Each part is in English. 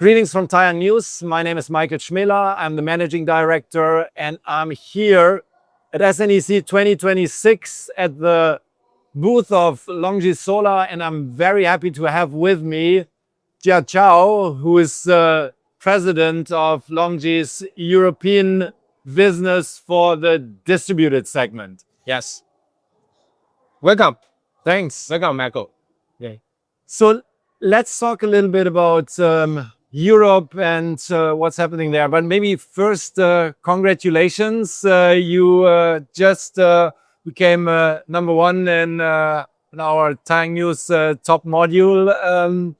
Greetings from TaiyangNews. My name is Schmela. I'm the managing director, and I'm here at SNEC 2026 at the booth of LONGi Solar, and I'm very happy to have with me Chao, who is president of LONGi's European business for the distributed segment. Yes. Welcome. Thanks. Welcome, Michael. Okay. So let's talk a little bit about Europe and what's happening there. But maybe first, congratulations. You just became #1 in our TaiyangNews top module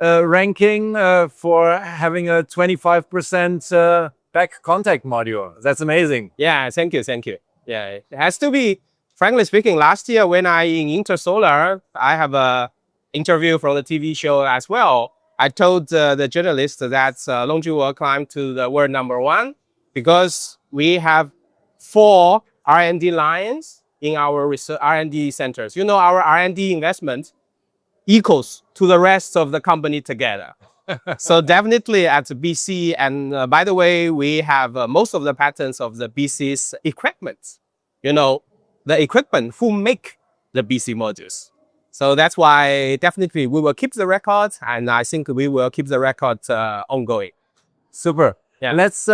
ranking for having a 25% back contact module. That's amazing. Yeah, thank you. Yeah, it has to be, frankly speaking, last year when I in Intersolar, I have a interview from the TV show as well. I told the journalist that LONGi will climb to the world #1 because we have 4 R&D lines in our research R&D centers. You know, our R&D investment equals to the rest of the company together. So definitely at BC, and by the way, we have most of the patents of the BC's equipment. You know, the equipment who make the BC modules. So that's why definitely we will keep the record, and I think we will keep the record ongoing. Super. Yeah. Let's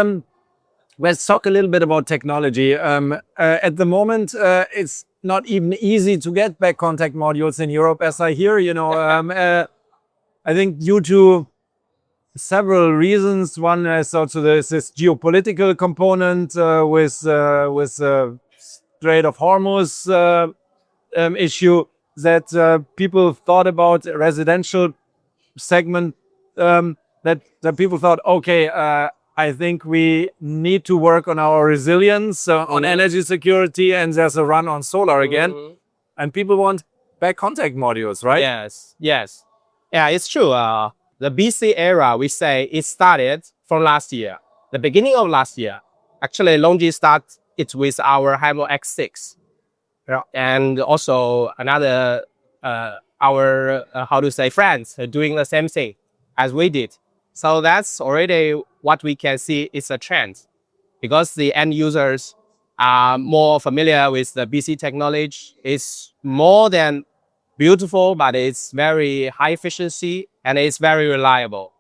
talk a little bit about technology. At the moment, it's not even easy to get back contact modules in Europe, as I hear. You know, I think due to several reasons. One is also this geopolitical component with Strait of Hormuz issue that people thought about a residential segment. That people thought, okay, I think we need to work on our resilience, on energy security, and there's a run on solar again. And people want back contact modules, right? Yes. Yeah, it's true. The BC era, we say it started from last year. The beginning of last year, actually, LONGi started it with our Hemo X6. Yeah. And also another, friends doing the same thing as we did. So that's already what we can see is a trend, because the end users are more familiar with the BC technology. It's more than beautiful, but it's very high efficiency and it's very reliable.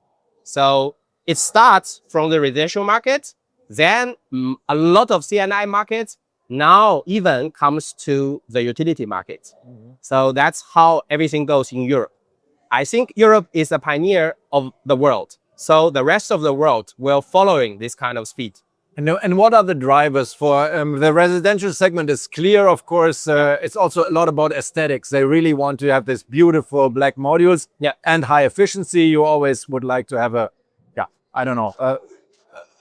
So it starts from the residential market, then a lot of CNI markets, now even comes to the utility market. So that's how everything goes in Europe. I think Europe is a pioneer of the world. So the rest of the world will following this kind of speed. And what are the drivers for the residential segment? Is clear, of course. It's also a lot about aesthetics. They really want to have this beautiful black modules, yeah, and high efficiency. You always would like to have a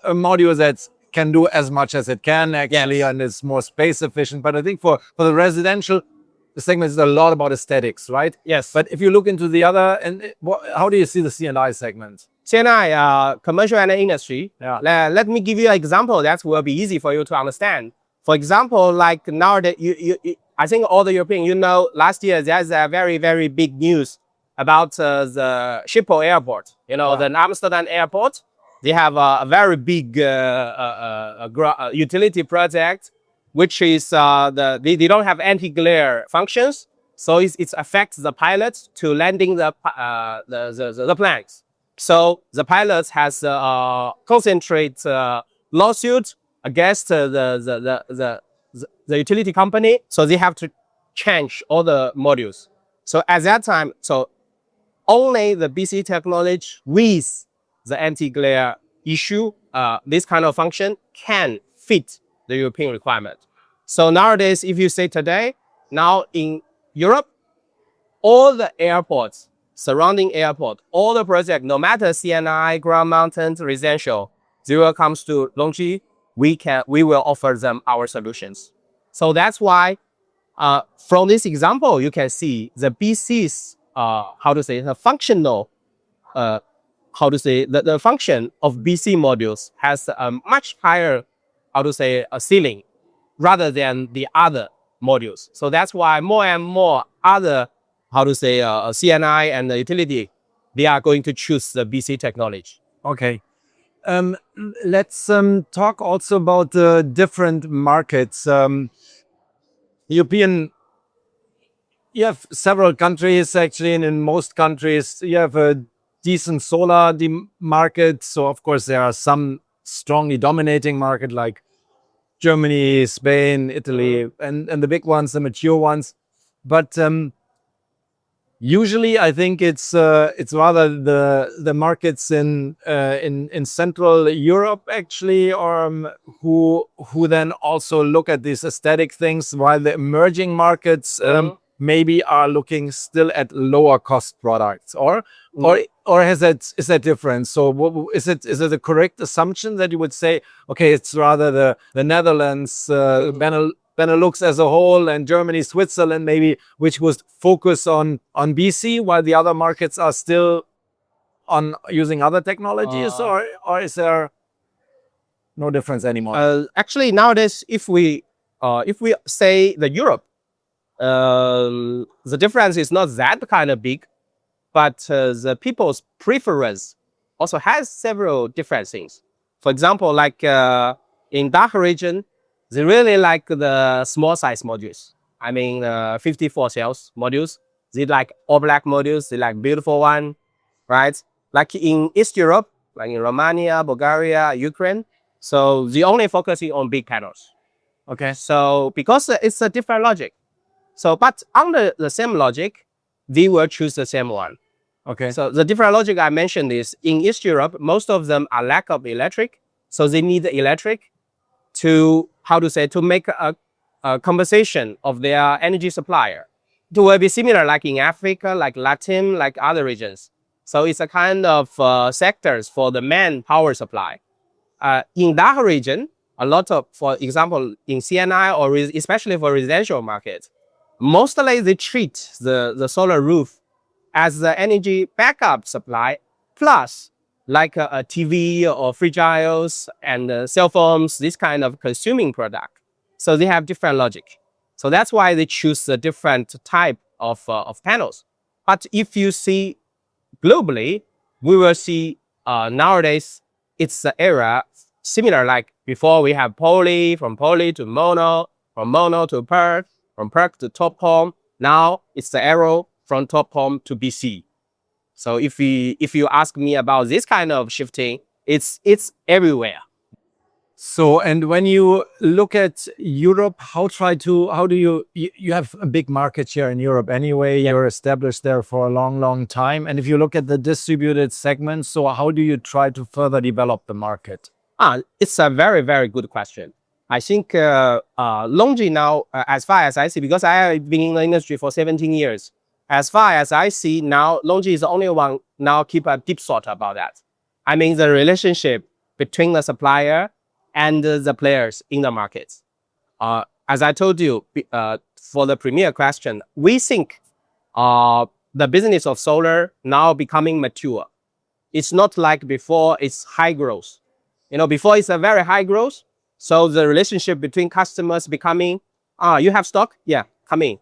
module that can do as much as it can actually, yes, and it's more space efficient. But I think for the residential, the segment is a lot about aesthetics, right? Yes. But if you look into the other, how do you see the C&I segment? CNI, commercial and industry. Yeah. Let me give you an example that will be easy for you to understand. For example, like nowadays, I think all the European, you know, last year there's a very, very big news about the Schiphol airport. You know, the Amsterdam airport. They have a very big utility project, which is they don't have anti-glare functions, so it affects the pilots to landing the planes. So the pilots has concentrate lawsuit against the utility company, so they have to change all the modules. So at that time, so only the BC technology with the anti-glare issue, this kind of function can fit the European requirement. So nowadays, if you say today, now in Europe, all the airports, surrounding airport, all the project, no matter CNI, ground mounted, residential, they will come to LONGi. We will offer them our solutions. So that's why, from this example, you can see the BC's the functional, the function of BC modules has a much higher, a ceiling rather than the other modules. So that's why more and more other, CNI and the utility they are going to choose the BC technology. Okay. Let's talk also about the different markets. European, you have several countries actually, and in most countries you have a decent solar market. So of course there are some strongly dominating market like Germany, Spain, Italy, and the big ones, the mature ones. But usually, I think it's rather the markets in Central Europe actually, or who then also look at these aesthetic things, while the emerging markets maybe are looking still at lower cost products, or is that different? So is it a correct assumption that you would say, okay, it's rather the Netherlands, Benelux as a whole, and Germany, Switzerland maybe, which was focused on BC, while the other markets are still on using other technologies, or is there no difference anymore? Actually, nowadays, if we say the Europe, the difference is not that kind of big, but the people's preference also has several different things. For example, like in DACH region, they really like the small size modules. I mean, 54 cells modules. They like all black modules. They like beautiful one, right? Like in East Europe, like in Romania, Bulgaria, Ukraine. So they only focusing on big panels. Okay. So because it's a different logic. So, but under the same logic, they will choose the same one. Okay. So the different logic I mentioned is in East Europe, most of them are lack of electric. So they need the electric to, to make a compensation of their energy supplier. It will be similar like in Africa, like Latin, like other regions. So it's a kind of sectors for the main power supply. In that region, a lot of, for example, in CNI or especially for residential markets, mostly they treat the solar roof as the energy backup supply, plus like a TV or fridge aisles and cell phones, this kind of consuming product. So they have different logic. So that's why they choose a different type of panels. But if you see globally, we will see nowadays it's the era similar like before we have poly, from poly to mono, from mono to PERC, from PERC to TOPCon. Now it's the arrow from TOPCon to BC. So if you ask me about this kind of shifting, it's everywhere. So, and when you look at Europe, how do you have a big market share in Europe anyway? You're established there for a long, long time. And if you look at the distributed segments, so how do you try to further develop the market? It's a very, very good question. I think LONGi now, as far as I see, because I have been in the industry for 17 years, as far as I see now, LONGi is the only one now keep a deep thought about that. I mean, the relationship between the supplier and the players in the markets. As I told you, for the premier question, we think the business of solar now becoming mature. It's not like before, it's high growth. You know, before it's a very high growth. So the relationship between customers becoming, you have stock? Yeah, come in.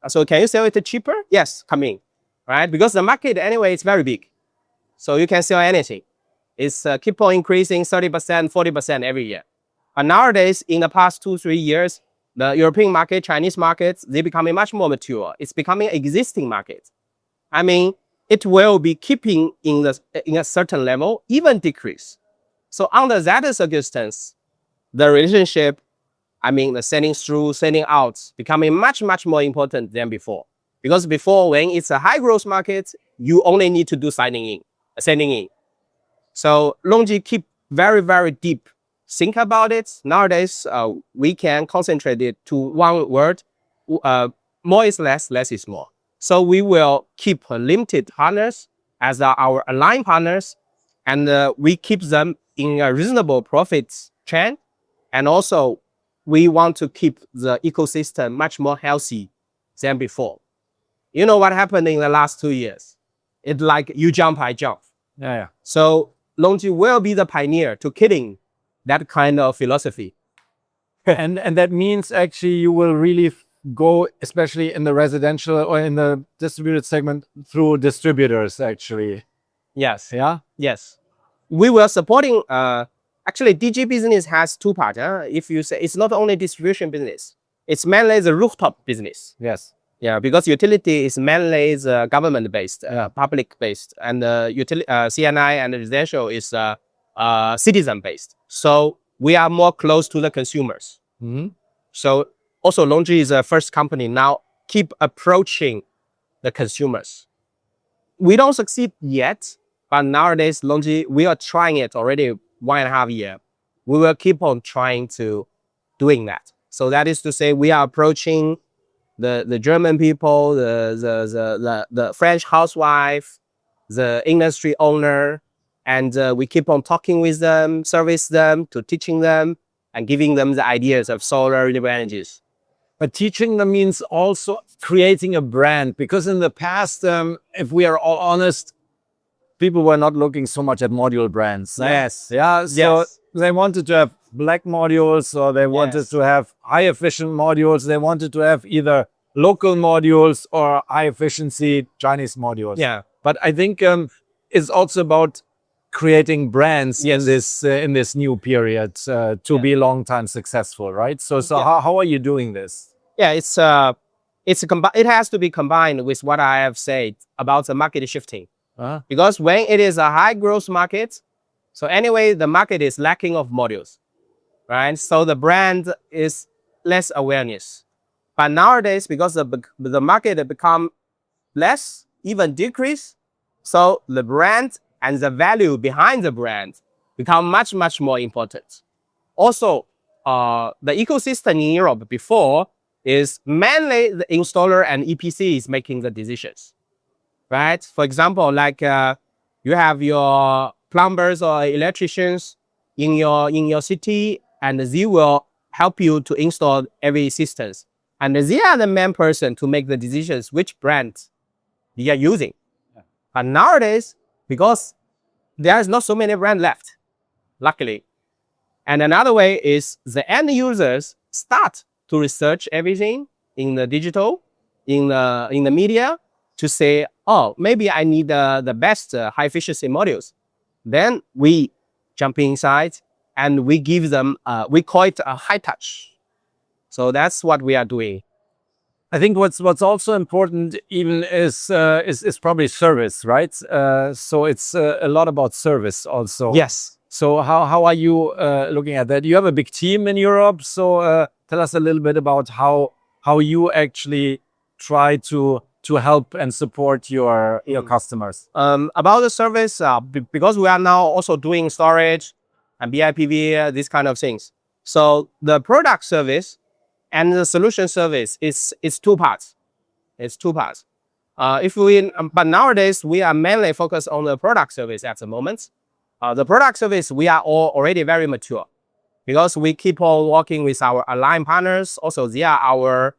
So can you sell it cheaper? Yes, come in, right? Because the market anyway is very big. So you can sell anything. It's keep on increasing 30%, 40% every year. And nowadays, in the past 2-3 years, the European market, Chinese markets, they becoming much more mature. It's becoming existing market. I mean, it will be keeping in a certain level, even decrease. So under that circumstance, the relationship, I mean, the selling through, selling out, becoming much, much more important than before. Because before, when it's a high growth market, you only need to do sending in. So LONGi keep very, very deep think about it. Nowadays, we can concentrate it to one word. More is less, less is more. So we will keep limited partners as our aligned partners, and we keep them in a reasonable profit trend. And also, we want to keep the ecosystem much more healthy than before. You know what happened in the last 2 years? It's like you jump, I jump. Yeah. So LONGi will be the pioneer to killing that kind of philosophy. and that means actually you will really go, especially in the residential or in the distributed segment, through distributors actually. Yes. Yeah. Yes. We were supporting, actually DG business has two parts. If you say it's not only distribution business, it's mainly the rooftop business. Yes. Yeah, because utility is mainly the government based, public based, and CNI and residential is citizen based. So we are more close to the consumers. Mhm. So also LONGi is the first company now keep approaching the consumers. We don't succeed yet, but nowadays LONGi, we are trying it already 1.5 years. We will keep on trying to doing that. So that is to say, we are approaching the German people, the French housewife, the industry owner, and we keep on talking with them, service them, to teaching them, and giving them the ideas of solar renewable energies. But teaching them means also creating a brand, because in the past, if we are all honest, people were not looking so much at module brands. Yes. Yeah. So Yes. they wanted to have black modules, or they wanted Yes. to have high efficient modules. They wanted to have either local modules or high efficiency Chinese modules. Yeah. But I think it's also about creating brands Yes. in this new period to be long time successful, right? So how are you doing this? Yeah, it has to be combined with what I have said about the market shifting. Because when it is a high growth market, so anyway, the market is lacking of modules, right? So the brand is less awareness. But nowadays, because the market become less, even decrease, so the brand and the value behind the brand become much, much more important. Also, the ecosystem in Europe before is mainly the installer and EPCs making the decisions, right? For example, like you have your plumbers or electricians in your city, and they will help you to install every systems. And they are the main person to make the decisions which brand they are using. But nowadays, because there is not so many brands left, luckily. And another way is the end users start to research everything in the digital, in the media, to say, oh, maybe I need the best high efficiency modules. Then we jump inside and we give them, we call it a high touch. So that's what we are doing. I think what's also important even is probably service, right? So it's a lot about service also. Yes. So how are you looking at that? You have a big team in Europe, so tell us a little bit about how you actually try to help and support your customers. About the service, because we are now also doing storage and BIPV, these kind of things. So the product service and the solution service is two parts. It's two parts. But nowadays we are mainly focused on the product service at the moment. The product service, we are already very mature because we keep on working with our aligned partners. Also, they are our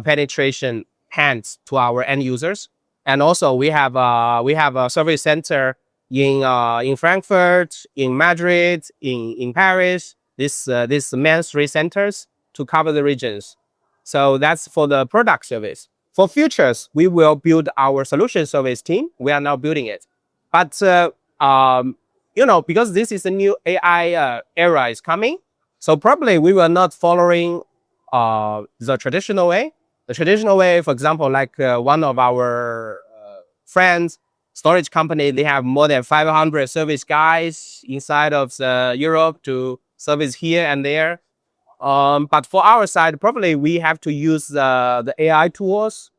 penetration hands to our end users. And also we have a service center in Frankfurt, in Madrid, in Paris. This main three centers to cover the regions. So that's for the product service. For futures, we will build our solution service team. We are now building it. But because this is a new AI era is coming, so probably we will not following the traditional way. The traditional way, for example, like one of our friends, storage company, they have more than 500 service guys inside of Europe to service here and there. But for our side, probably we have to use the AI tools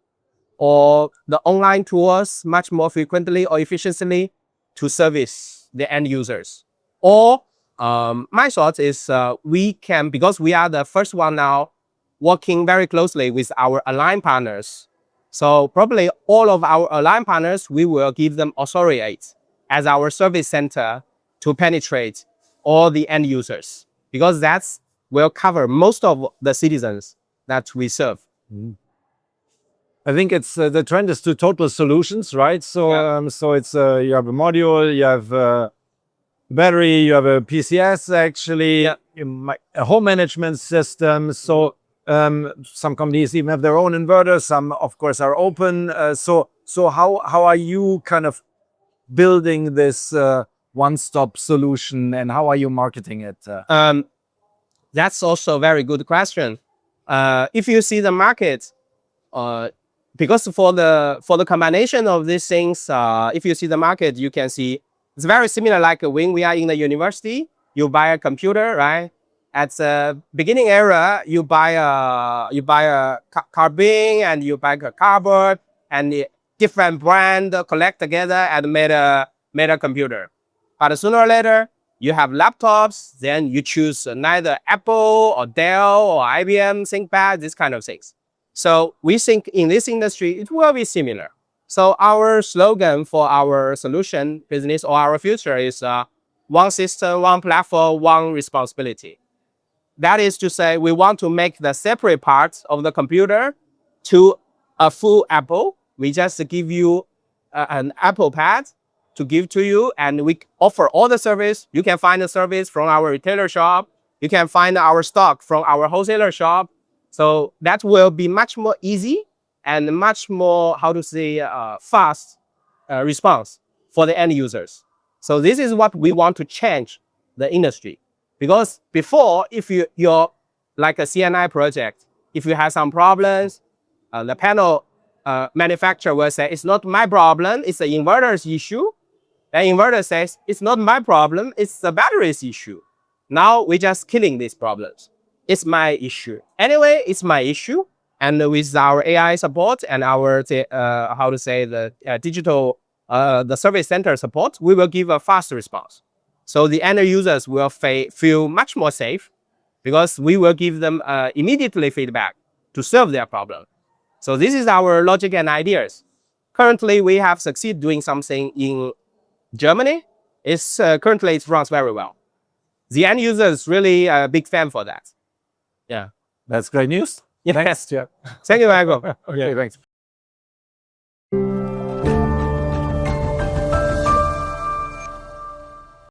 or the online tools much more frequently or efficiently to service the end users. Or my thought is we can, because we are the first one now working very closely with our aligned partners. So probably all of our aligned partners, we will give them authority as our service center to penetrate all the end users, because that's will cover most of the citizens that we serve. I think it's the trend is to total solutions, right? So so it's you have a module, you have a battery, you have a PCS actually, a home management system. So some companies even have their own inverters. Some, of course, are open. So how are you kind of building this one-stop solution, and how are you marketing it? That's also a very good question. If you see the market, because for the combination of these things, if you see the market, you can see it's very similar like when we are in the university, you buy a computer, right? At the beginning era, you buy a carbine and you buy a cardboard and different brand collect together and made a computer. But sooner or later, you have laptops, then you choose neither Apple or Dell or IBM ThinkPad, these kind of things. So we think in this industry, it will be similar. So our slogan for our solution business or our future is one system, one platform, one responsibility. That is to say, we want to make the separate parts of the computer to a full Apple. We just give you an Apple Pad to give to you, and we offer all the service. You can find the service from our retailer shop. You can find our stock from our wholesaler shop. So that will be much more easy and much more, how to say, fast response for the end users. So this is what we want to change the industry. Because before, if you're like a CNI project, if you have some problems, the panel manufacturer will say, it's not my problem, it's the inverter's issue. The inverter says, it's not my problem, it's the battery's issue. Now we're just killing these problems. It's my issue. Anyway, it's my issue. And with our AI support and our, how to say, the digital, the service center support, we will give a fast response. So the end users will feel much more safe because we will give them immediately feedback to solve their problem. So this is our logic and ideas. Currently, we have succeeded doing something in Germany. Currently, it runs very well. The end user is really a big fan for that. Yeah. That's great news. Yes. Thanks, yeah. Thank you, Michael. Okay, thanks.